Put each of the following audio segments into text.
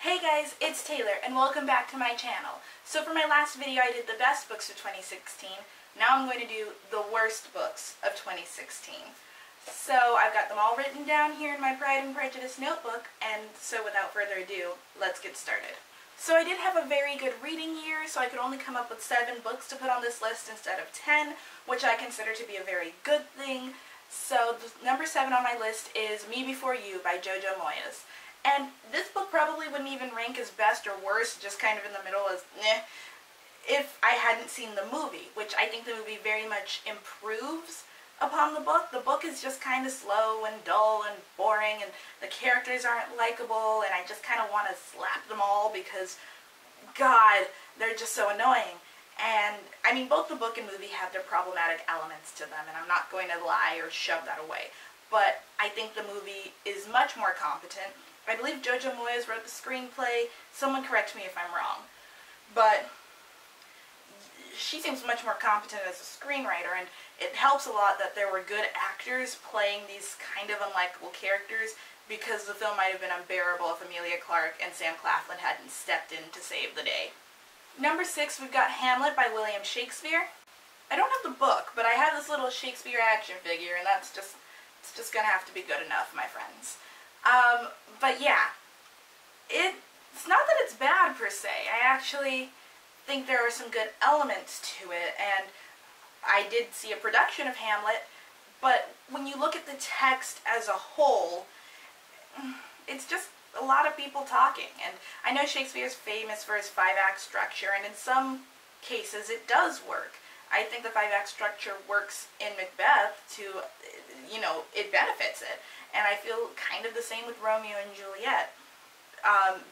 Hey guys, it's Taylor and welcome back to my channel. So for my last video I did the best books of 2016. Now I'm going to do the worst books of 2016. So I've got them all written down here in my Pride and Prejudice notebook, and so without further ado, let's get started. So I did have a very good reading year, so I could only come up with 7 books to put on this list instead of 10, which I consider to be a very good thing. So number 7 on my list is Me Before You by Jojo Moyes. And this book probably wouldn't even rank as best or worst, just kind of in the middle as meh, if I hadn't seen the movie, which I think the movie very much improves upon the book. The book is just kind of slow and dull and boring, and the characters aren't likable, and I just kind of want to slap them all because, God, they're just so annoying. And, I mean, both the book and movie have their problematic elements to them, and I'm not going to lie or shove that away. But I think the movie is much more competent. I believe Jojo Moyes wrote the screenplay. Someone correct me if I'm wrong. But she seems much more competent as a screenwriter, and it helps a lot that there were good actors playing these kind of unlikable characters, because the film might have been unbearable if Emilia Clarke and Sam Claflin hadn't stepped in to save the day. Number 6, we've got Hamlet by William Shakespeare. I don't have the book, but I have this little Shakespeare action figure, and it's just gonna have to be good enough, my friends. But yeah, it's not that it's bad per se. I actually think there are some good elements to it, and I did see a production of Hamlet, but when you look at the text as a whole, it's just a lot of people talking. And I know Shakespeare is famous for his 5-act structure, and in some cases it does work. I think the 5-act structure works in Macbeth to, it benefits it. And I feel kind of the same with Romeo and Juliet.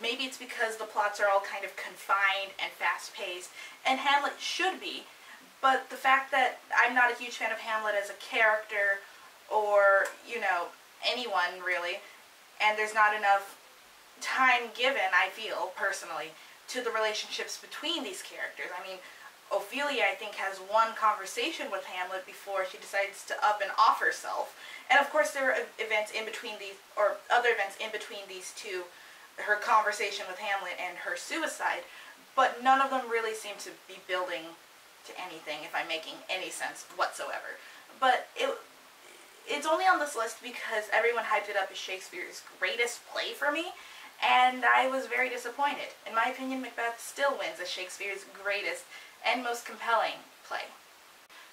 Maybe it's because the plots are all kind of confined and fast-paced, and Hamlet should be, but the fact that I'm not a huge fan of Hamlet as a character, or, anyone really, and there's not enough time given, I feel, personally, to the relationships between these characters. I mean, Ophelia, I think, has one conversation with Hamlet before she decides to up and off herself. And of course there are events in between these, or other events in between these two, her conversation with Hamlet and her suicide, but none of them really seem to be building to anything, if I'm making any sense whatsoever. But it's only on this list because everyone hyped it up as Shakespeare's greatest play for me, and I was very disappointed. In my opinion, Macbeth still wins as Shakespeare's greatest and most compelling play.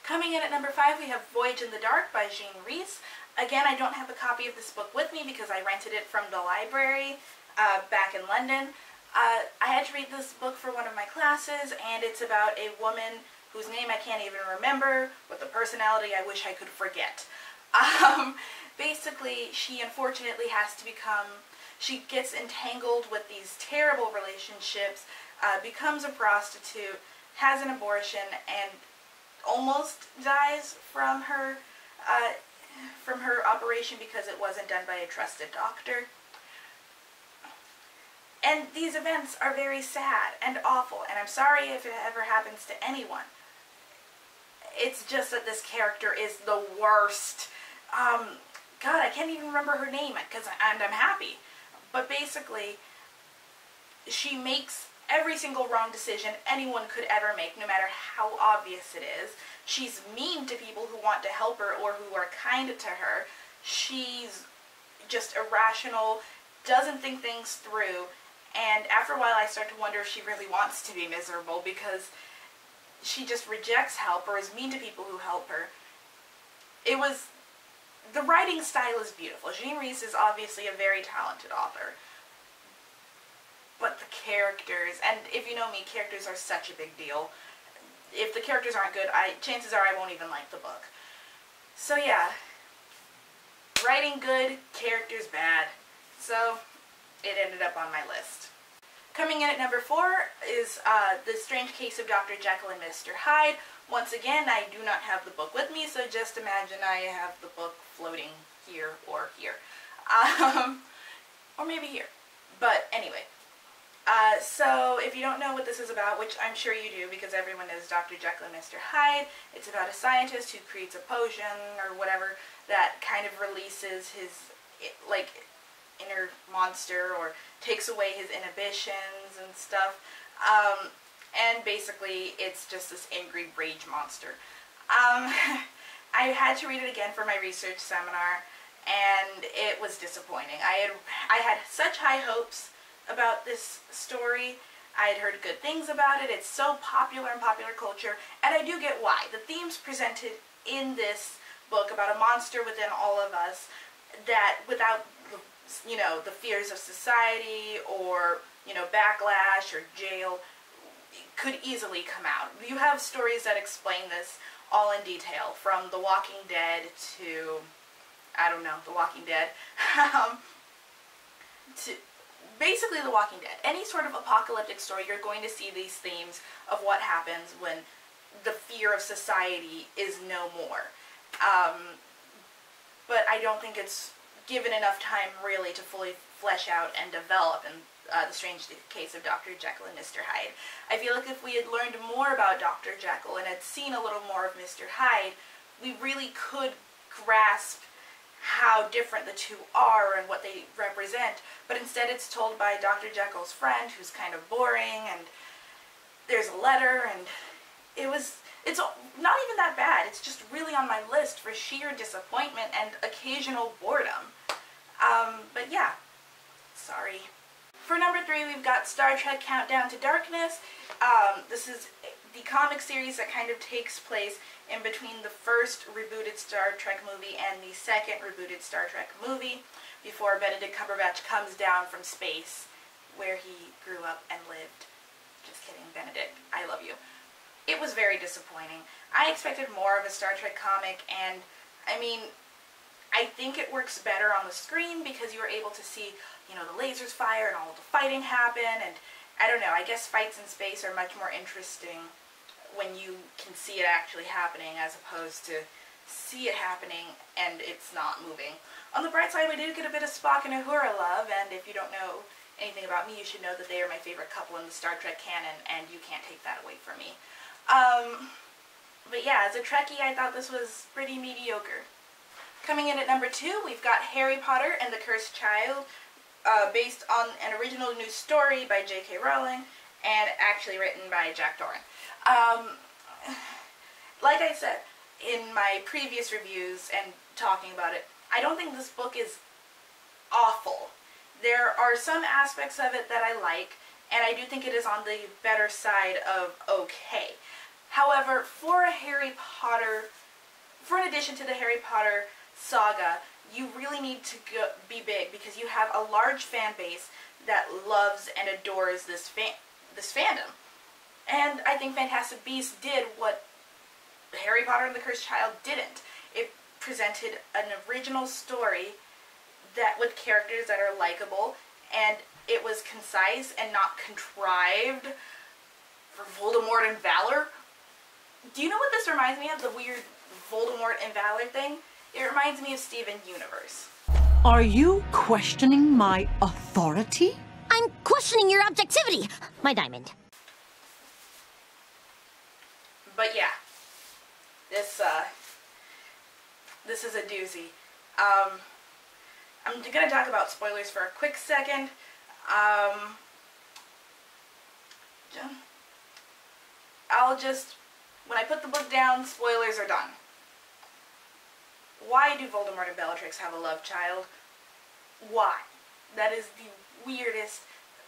Coming in at number 5, we have Voyage in the Dark by Jean Rhys. Again, I don't have a copy of this book with me because I rented it from the library back in London. I had to read this book for one of my classes, and it's about a woman whose name I can't even remember, with a personality I wish I could forget. Basically, she unfortunately has to she gets entangled with these terrible relationships, becomes a prostitute, has an abortion, and almost dies from her operation because it wasn't done by a trusted doctor. And these events are very sad and awful, and I'm sorry if it ever happens to anyone. It's just that this character is the worst. God, I can't even remember her name, and I'm happy. But basically, she makes every single wrong decision anyone could ever make, no matter how obvious it is. She's mean to people who want to help her or who are kind to her. She's just irrational, doesn't think things through, and after a while I start to wonder if she really wants to be miserable, because she just rejects help or is mean to people who help her. The writing style is beautiful. Jean Rhys is obviously a very talented author. But the characters, and if you know me, characters are such a big deal. If the characters aren't good, chances are I won't even like the book. So yeah, writing good, characters bad. So it ended up on my list. Coming in at number 4 is The Strange Case of Dr. Jekyll and Mr. Hyde. Once again, I do not have the book with me, so just imagine I have the book floating here or here. Or maybe here. But anyway. So if you don't know what this is about, which I'm sure you do because everyone knows Dr. Jekyll and Mr. Hyde, it's about a scientist who creates a potion or whatever that kind of releases his, inner monster or takes away his inhibitions and stuff. And basically it's just this angry rage monster. I had to read it again for my research seminar, and it was disappointing. I had such high hopes about this story. I had heard good things about it. It's so popular in popular culture, and I do get why. The themes presented in this book about a monster within all of us that without, you know, the fears of society or, you know, backlash or jail could easily come out. You have stories that explain this all in detail, from The Walking Dead to, I don't know, The Walking Dead, to basically The Walking Dead. Any sort of apocalyptic story, you're going to see these themes of what happens when the fear of society is no more. But I don't think it's given enough time really to fully flesh out and develop in The Strange Case of Dr. Jekyll and Mr. Hyde. I feel like if we had learned more about Dr. Jekyll and had seen a little more of Mr. Hyde, we really could grasp how different the two are and what they represent. But instead it's told by Dr. Jekyll's friend, who's kind of boring, and there's a letter, and it's not even that bad. It's just really on my list for sheer disappointment and occasional boredom. But yeah, sorry. For number 3, we've got Star Trek Countdown to Darkness. This is the comic series that kind of takes place in between the first rebooted Star Trek movie and the second rebooted Star Trek movie, before Benedict Cumberbatch comes down from space, where he grew up and lived. Just kidding, Benedict, I love you. It was very disappointing. I expected more of a Star Trek comic, and I mean, I think it works better on the screen because you are able to see, you know, the lasers fire and all the fighting happen, and I don't know, I guess fights in space are much more interesting when you can see it actually happening as opposed to see it happening and it's not moving. On the bright side, we did get a bit of Spock and Uhura love, and if you don't know anything about me, you should know that they are my favorite couple in the Star Trek canon, and you can't take that away from me. But yeah, as a Trekkie, I thought this was pretty mediocre. Coming in at number 2, we've got Harry Potter and the Cursed Child, based on an original new story by J.K. Rowling, and actually written by Jack Doran. Like I said in my previous reviews and talking about it, I don't think this book is awful. There are some aspects of it that I like, and I do think it is on the better side of okay. However, for an addition to the Harry Potter saga, you really need to be big, because you have a large fan base that loves and adores this fandom. And I think Fantastic Beasts did what Harry Potter and the Cursed Child didn't. It presented an original story that with characters that are likable, and it was concise and not contrived for Voldemort and Valor. Do you know what this reminds me of? The weird Voldemort and Valor thing? It reminds me of Steven Universe. Are you questioning my authority? I'm questioning your objectivity, my diamond. But yeah, this is a doozy. I'm gonna talk about spoilers for a quick second. When I put the book down, spoilers are done. Why do Voldemort and Bellatrix have a love child? Why? That is the weirdest,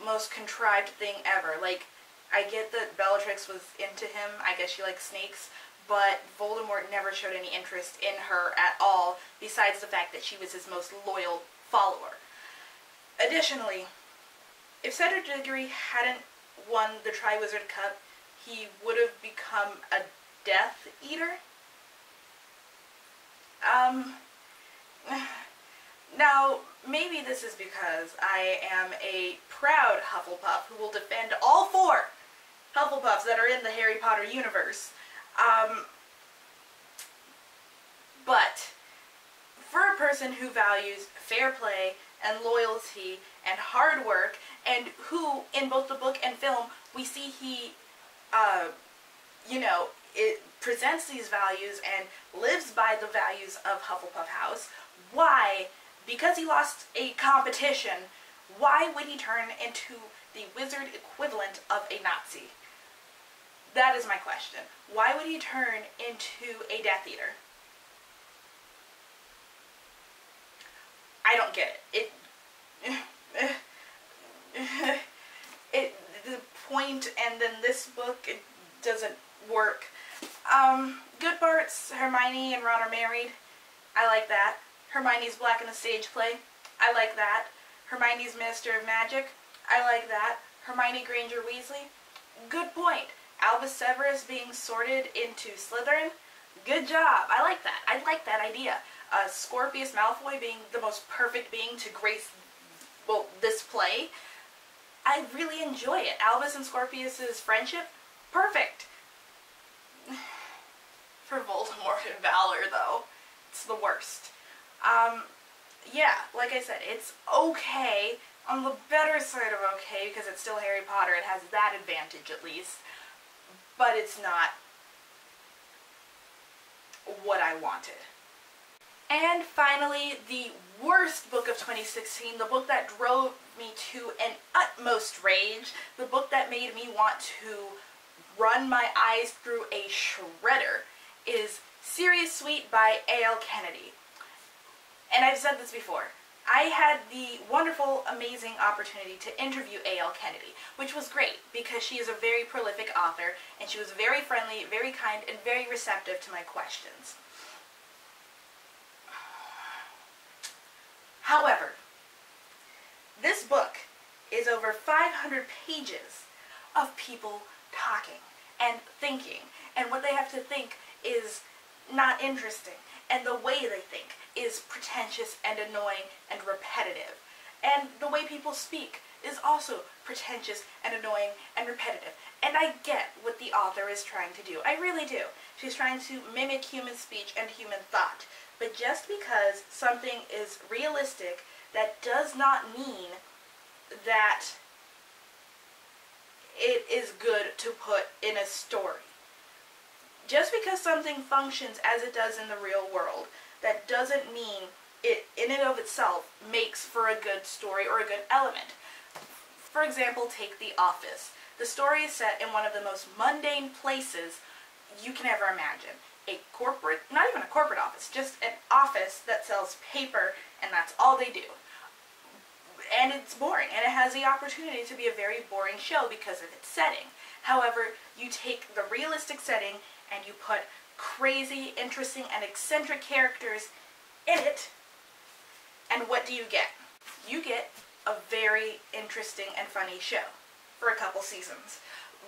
most contrived thing ever. Like, I get that Bellatrix was into him, I guess she likes snakes, but Voldemort never showed any interest in her at all, besides the fact that she was his most loyal follower. Additionally, if Cedric Diggory hadn't won the Triwizard Cup, he would have become a Death Eater. Now, maybe this is because I am a proud Hufflepuff who will defend all 4 Hufflepuffs that are in the Harry Potter universe. But for a person who values fair play and loyalty and hard work, and who, in both the book and film, we see he, it presents these values and lives by the values of Hufflepuff House, why because he lost a competition, why would he turn into the wizard equivalent of a Nazi? That is my question. Why would he turn into a Death Eater? I don't get it. The point, and then this book, it doesn't work. Good parts, Hermione and Ron are married. I like that. Hermione's black in a stage play. I like that. Hermione's Minister of Magic. I like that. Hermione Granger Weasley. Good point. Albus Severus being sorted into Slytherin. Good job. I like that. I like that idea. Scorpius Malfoy being the most perfect being to grace, well, this play. I really enjoy it. Albus and Scorpius's friendship, perfect. For Voldemort and Valor, though, it's the worst. Yeah, like I said, it's okay, on the better side of okay, because it's still Harry Potter. It has that advantage, at least. But it's not what I wanted. And finally, the worst book of 2016, the book that drove me to an utmost rage, the book that made me want to run my eyes through a shredder, is Sirius Suite by A.L. Kennedy. And I've said this before. I had the wonderful, amazing opportunity to interview A.L. Kennedy, which was great because she is a very prolific author, and she was very friendly, very kind, and very receptive to my questions. However, this book is over 500 pages of people talking and thinking, and what they have to think is not interesting, and the way they think is pretentious and annoying and repetitive, and the way people speak is also pretentious and annoying and repetitive. And I get what the author is trying to do. I really do. She's trying to mimic human speech and human thought. But just because something is realistic, that does not mean that it is good to put in a story. Just because something functions as it does in the real world, that doesn't mean it in and of itself makes for a good story or a good element. For example, take The Office. The story is set in one of the most mundane places you can ever imagine. A corporate, not even a corporate office, just an office that sells paper, and that's all they do. And it's boring, and it has the opportunity to be a very boring show because of its setting. However, you take the realistic setting and you put crazy, interesting, and eccentric characters in it, and what do you get? You get a very interesting and funny show for a couple seasons.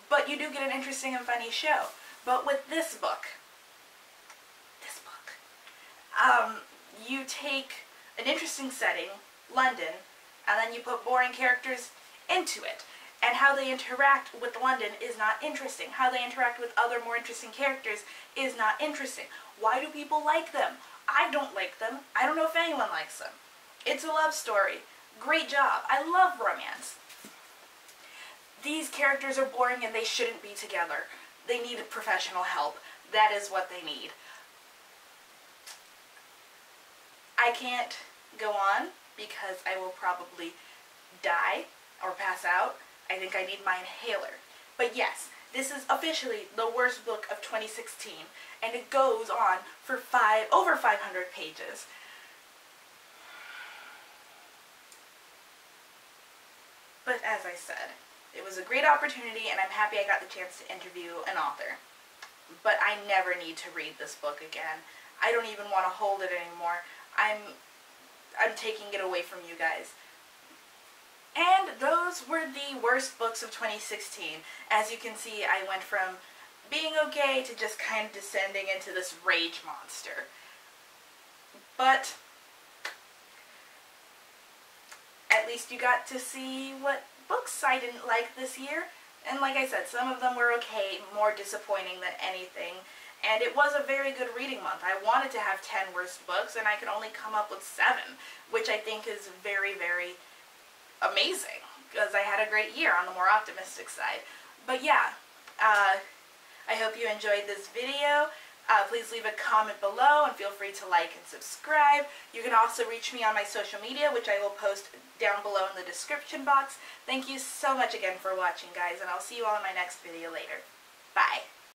But you do get an interesting and funny show. But with this book, you take an interesting setting, London, and then you put boring characters into it. And how they interact with London is not interesting. How they interact with other more interesting characters is not interesting. Why do people like them? I don't like them. I don't know if anyone likes them. It's a love story. Great job. I love romance. These characters are boring and they shouldn't be together. They need professional help. That is what they need. I can't go on because I will probably die or pass out. I think I need my inhaler. But yes, this is officially the worst book of 2016, and it goes on for over 500 pages. But as I said, it was a great opportunity, and I'm happy I got the chance to interview an author. But I never need to read this book again. I don't even want to hold it anymore. I'm taking it away from you guys. And those were the worst books of 2016. As you can see, I went from being okay to just kind of descending into this rage monster. But at least you got to see what books I didn't like this year. And like I said, some of them were okay, more disappointing than anything. And it was a very good reading month. I wanted to have 10 worst books, and I could only come up with 7, which I think is very, very amazing, because I had a great year on the more optimistic side. But yeah, I hope you enjoyed this video. Please leave a comment below and feel free to like and subscribe. You can also reach me on my social media, which I will post down below in the description box. Thank you so much again for watching, guys, and I'll see you all in my next video later. Bye.